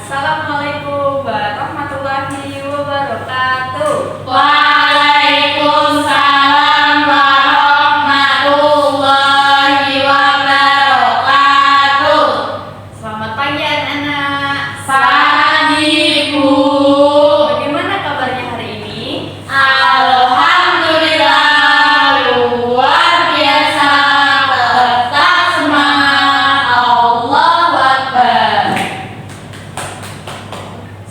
Assalamualaikum warahmatullahi wabarakatuh. Waalaikumsalam warahmatullahi wabarakatuh. Selamat pagi anak-anak. Pagi, Bu. Bagaimana kabarnya hari ini? Alhamdulillah, luar biasa. Tetap semangat. Allahu Akbar.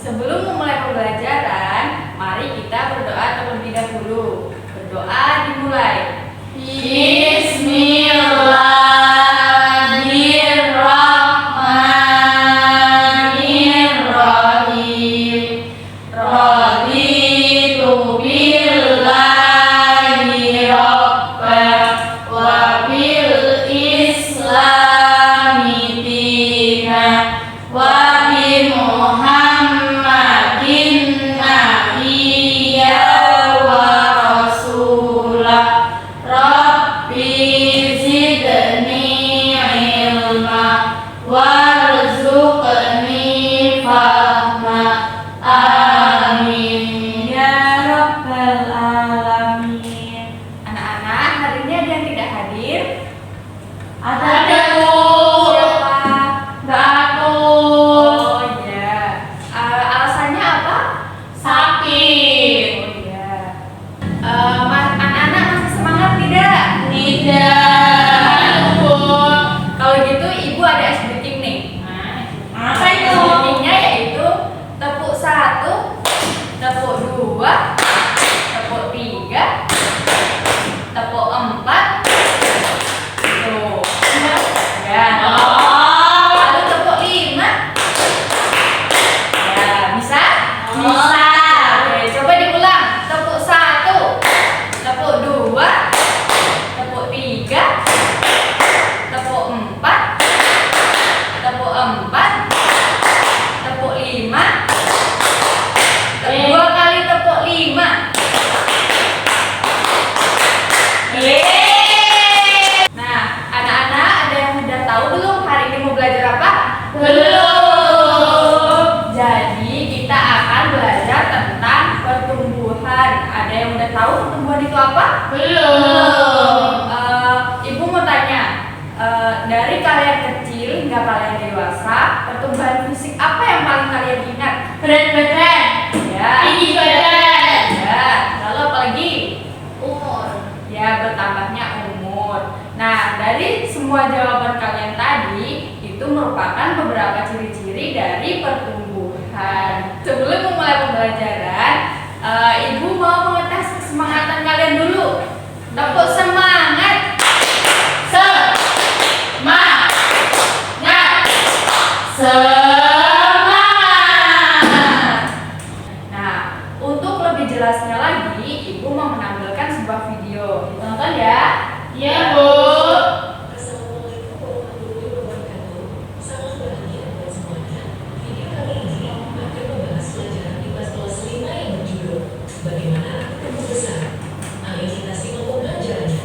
Sebelum memulai pembelajaran, mari kita berdoa terlebih dahulu. Berdoa dimulai. Bismillahirrahmanirrahim. Raditu billahi rabban wa bil islami dinan wa bi Muhammadin nabiyya wa rasulah. Rabbi zidni ilma warzuqni fahma. Amin ya rabbal alamin. Anak-anak, hari ini ada yang tidak hadir? Ada, Bu. Siapa? Takut. Oh ya. Alasannya apa? Sakit. Oh ya. Anak-anak masih semangat tidak? Tidak, Bu. Kalau gitu ibu ada ice breaking nih. Apa Ice itu? breakingnya yaitu tepuk 1, tepuk 2, tepuk 3, tepuk 4. Tuh. Ya. Lalu tepuk 5. Ya, bisa? Bisa. Oke, coba diulang. Tepuk 1, tepuk 2, tepuk 3, tepuk 4, tepuk 4, tepuk 5, dua kali tepuk 5. Nah, anak-anak ada yang udah tahu belum hari ini mau belajar apa? Belum. Jadi kita akan belajar tentang pertumbuhan. Ada yang udah tahu pertumbuhan itu apa? Belum. Ibu mau tanya, dari kalian kecil hingga kalian dewasa, pertumbuhan fisik apa yang paling kalian ingat? Berat badan. Ya. Tinggi badan. Ya. Lalu apa lagi? Umur. Ya, bertambahnya umur. Nah, dari semua jawaban kalian tadi itu merupakan beberapa ciri-ciri dari pertumbuhan. Sebelum memulai pembelajaran, Ibu mau mengetes kesemangatan kalian dulu. Tepuk semangat. Semangat. Semangat. Nah, untuk lebih jelasnya lagi, Ibu mau menampilkan sebuah video. Ditonton ya. Ya, Bu. Assalamualaikum warahmatullahi wabarakatuh. Salam bahagia buat semuanya. Video kali ini akan membahas pelajaran IPA kelas 5 yang berjudul Bagaimana Tumbuh Besar. Ayo kita simak pembelajarannya.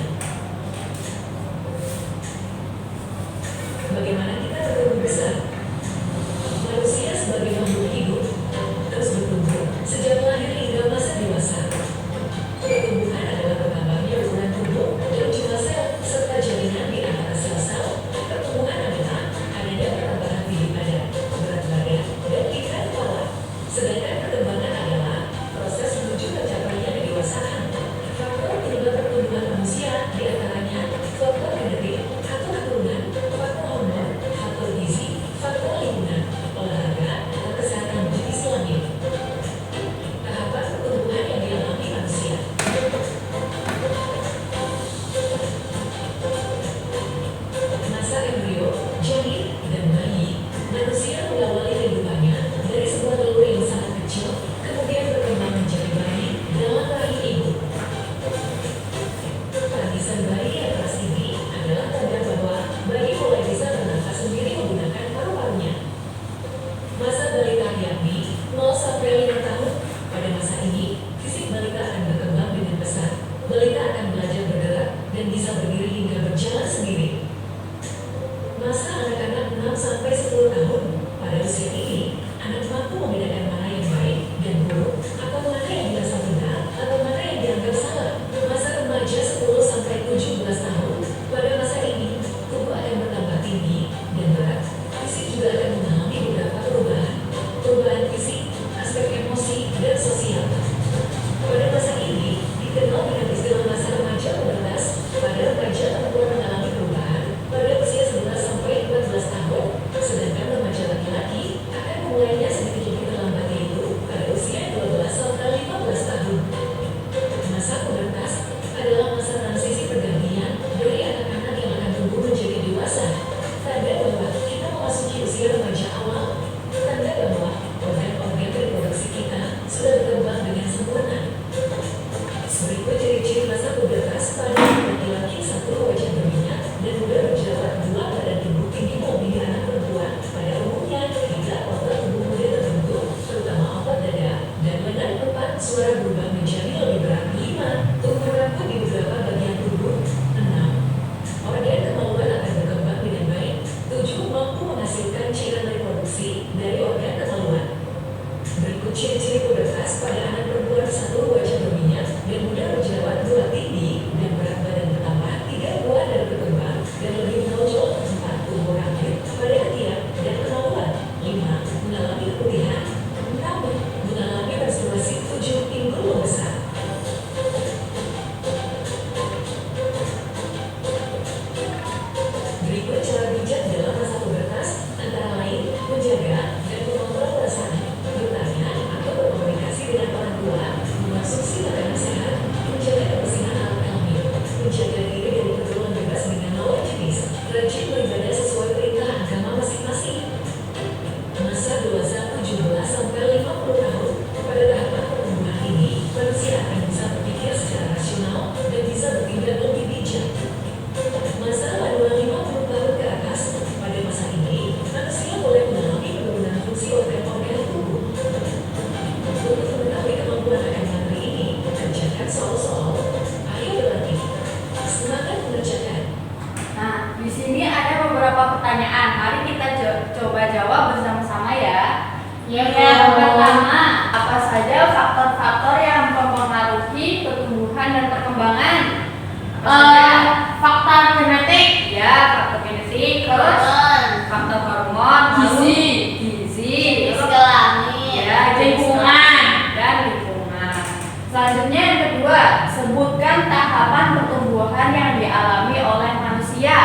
pertumbuhan yang dialami oleh manusia.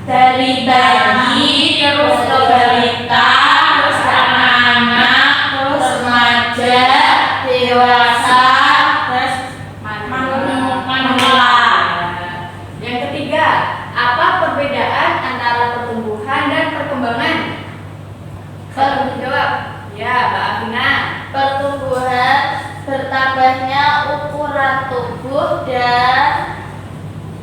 Dari bayi, terus ke balita, terus ke anak-anak, terus remaja, dewasa, terus manula. Yang ketiga, apa perbedaan antara pertumbuhan dan perkembangan? Siapa yang jawab? Ya, Mbak Afina. Pertumbuhan bertambahnya ukuran tubuh dan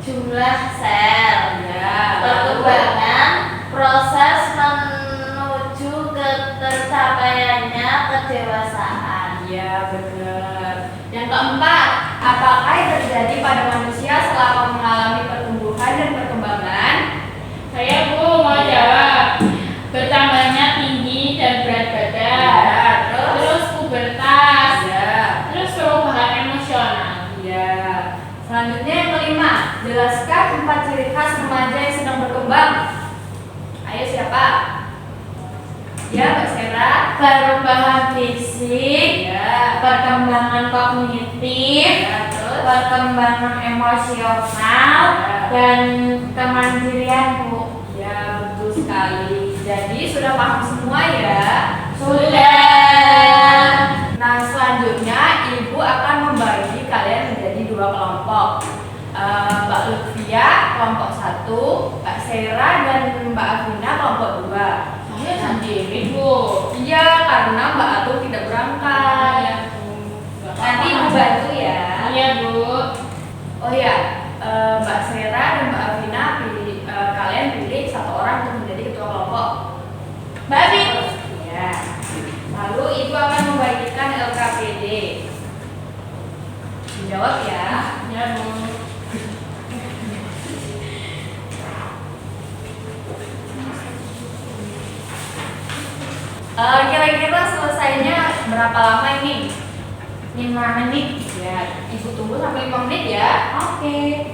jumlah sel. Ya, Perkembangan proses menuju ke tercapaiannya kedewasaan. iya benar. Yang keempat, apakah yang terjadi pada manusia selama mengalami pertumbuhan dan perkembangan? Saya Bu mau jawab. Bertambahnya tinggi dan berat badan. Ya, terus? Terus pubertas. Ya, Terus perubahan emosional. ya. Selanjutnya yang kelima, jelaskan 4 ciri khas remaja yang sedang berkembang. Ayo siapa? Ya, Mbak Sera. Perubahan fisik, Ya, perkembangan kognitif, ya, terus? perkembangan emosional, dan kemandirian Bu. Ya, betul sekali. Jadi sudah paham semua ya? Sudah. Nah, selanjutnya Ibu akan membagi kalian menjadi 2 kelompok. Mbak Lutfia kelompok 1, Mbak Sera dan Mbak Afina kelompok 2. Saya sendiri Bu. Iya, karena Mbak Atul tidak berangkat. Nanti Ibu bantu ya. Iya Bu. Oh ya, Mbak Sera dan Mbak Afina kalian pilih 1 orang untuk menjadi ketua kelompok. Mbak Bin. Ya. Lalu Ibu akan membagikan LKPD. Dijawab ya. Ya Bu. Kira-kira selesainya berapa lama ini? 5 menit. Ya, Ibu tunggu sampai 5 menit ya. Oke.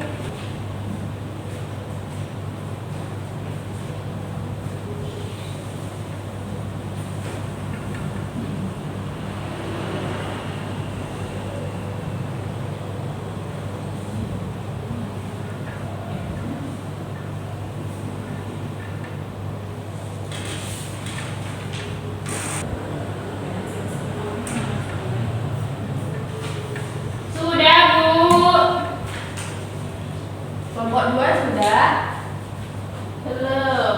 Sudah Bu. Kelompok 2 sudah. Belum.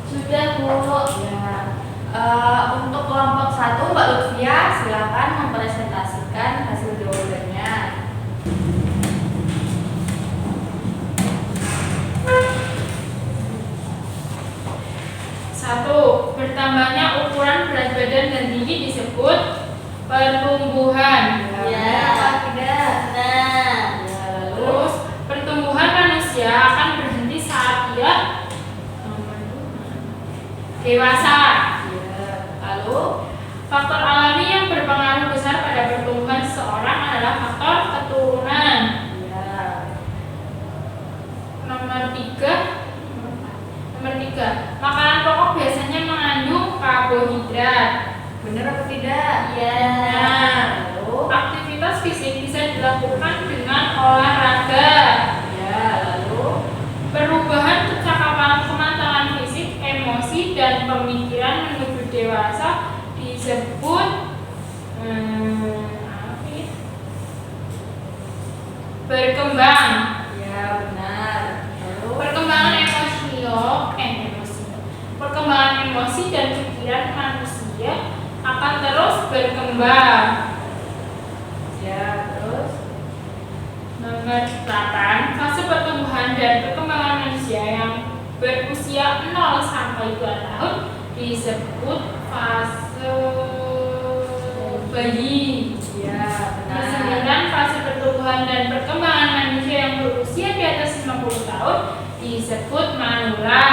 Sudah Bu. Ya. Untuk kelompok 1 Mbak Lutfia silakan mempresentasikan hasil jawabannya. Satu, bertambahnya ukuran berat badan dan tinggi disebut pertumbuhan. Ya. Apa tidak? Nah, Ya, lalu terus pertumbuhan manusia akan berhenti saat dia dewasa. ya. Lalu Faktor alami yang berpengaruh besar pada pertumbuhan seseorang adalah faktor keturunan. ya. Nomor tiga, makanan pokok biasanya mengandung karbohidrat. Benar apa tidak? Ya. Lalu Aktivitas fisik bisa dilakukan dengan olahraga. ya, lalu Perubahan kecakapan kematangan fisik, emosi, dan pemikiran menuju dewasa disebut apa ya? Berkembang. ya benar. Lalu Perkembangan Perkembangan emosi dan pikiran manusia akan terus berkembang. ya, terus Penerapan fase pertumbuhan dan perkembangan manusia yang berusia 0 sampai 2 tahun disebut fase bayi. Ya, benar. Kesembilan, fase pertumbuhan dan perkembangan manusia yang berusia di atas 50 tahun disebut manula.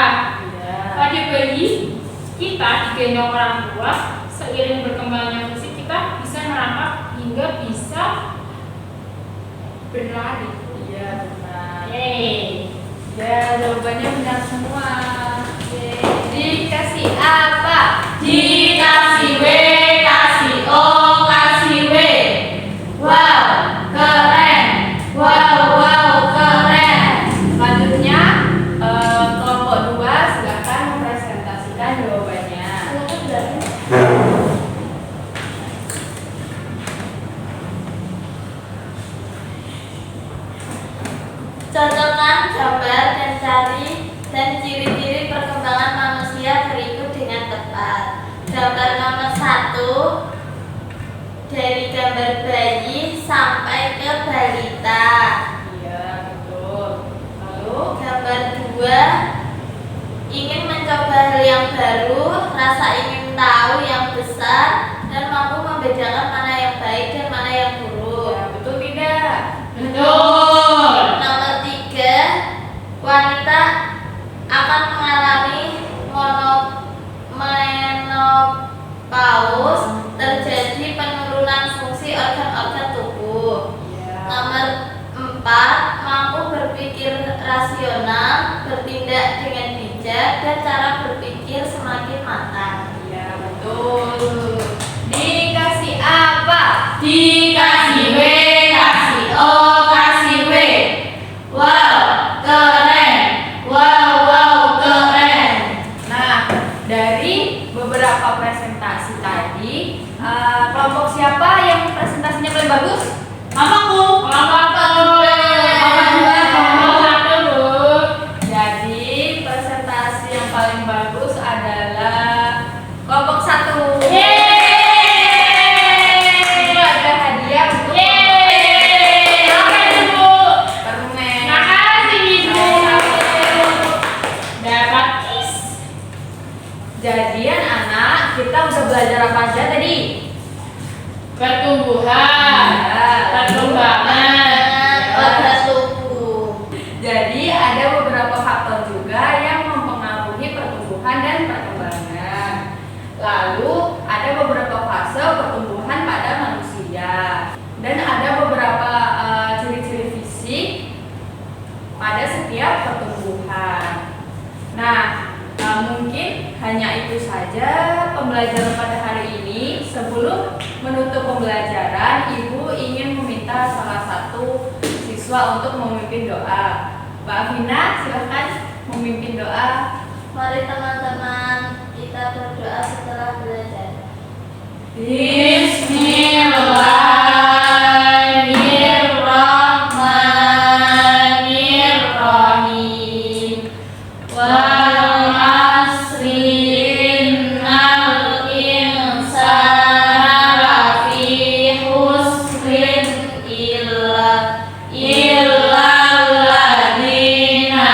Ya. Pada bayi, kita digendong orang tua, seiring berkembangnya fisik kita bisa merangkak hingga bisa berlari. Iya, benar. Yeay. Ya, jawabannya benar semua. Dikasih apa? Dikasih W, kasih O, kasih W. Wow, keren. Wow, keren. Selanjutnya, kelompok 2 silakan mempresentasikan jawabannya. Cocokkan gambar dan ciri-ciri perkembangan manusia berikut dengan tepat. Gambar nomor 1 dari gambar bayi sampai ke balita. Iya, betul. Lalu, Gambar 2 ingin mencoba hal yang baru, rasa ingin tahu yang besar, dan mampu membedakan mana yang baik dan mana yang buruk. ya, betul tidak? Betul. Nomor 3, wanita akan mengalami menopause, terjadi penurunan fungsi organ-organ tubuh. Iya. Nomor 4, mampu berpikir rasional, bertindak dengan bijak, dan cara berpikir semakin matang. Iya, betul. Dikasih apa? Dikasih W, kasih O, kasih W. Wow, keren. Wow, keren. Nah, dari beberapa presentasi tadi, kelompok siapa yang presentasinya paling bagus? Kelompokku. Kelompok 1, Bu. Jadi, presentasi yang paling bagus adalah kelompok 1. Yeay. Itu ada hadiah untuk Yeay. Makasih, Bu. permen. Makasih, Ibu. Dapat is. Jadi anak-anak, kita udah belajar apa aja tadi? Pertumbuhan, perkembangan, Organ tubuh. Jadi ada beberapa faktor juga yang mempengaruhi pertumbuhan dan perkembangan. Lalu ada beberapa fase pertumbuhan pada manusia dan ada beberapa ciri-ciri fisik pada setiap pertumbuhan. Nah, mungkin hanya itu saja pembelajaran pada hari ini. Sebelum menutup pembelajaran, Ibu ingin meminta salah satu siswa untuk memimpin doa. Mbak Vina, silahkan memimpin doa. Mari teman-teman kita berdoa setelah belajar. Bismillahirrahmanirrahim. Wal asri innal insana lafi khusrin illa alladzina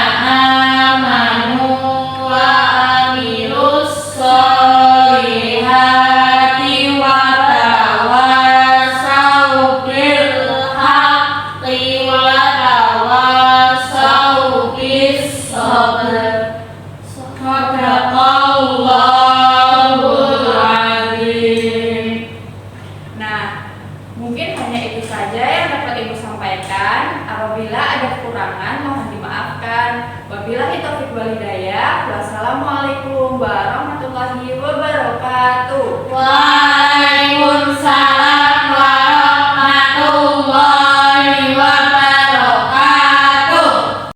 amanu wa amilus solihati wa tawassaw bil haqqi wa tawassaw bis sabr. Sadaqallahul azim. Nah, mungkin hanya itu saja yang dapat Ibu sampaikan. Apabila ada kekurangan, mohon dimaafkan. Wabillahi taufiq wal hidayah. Wassalamualaikum warahmatullahi wabarakatuh. Waalaikumsalam.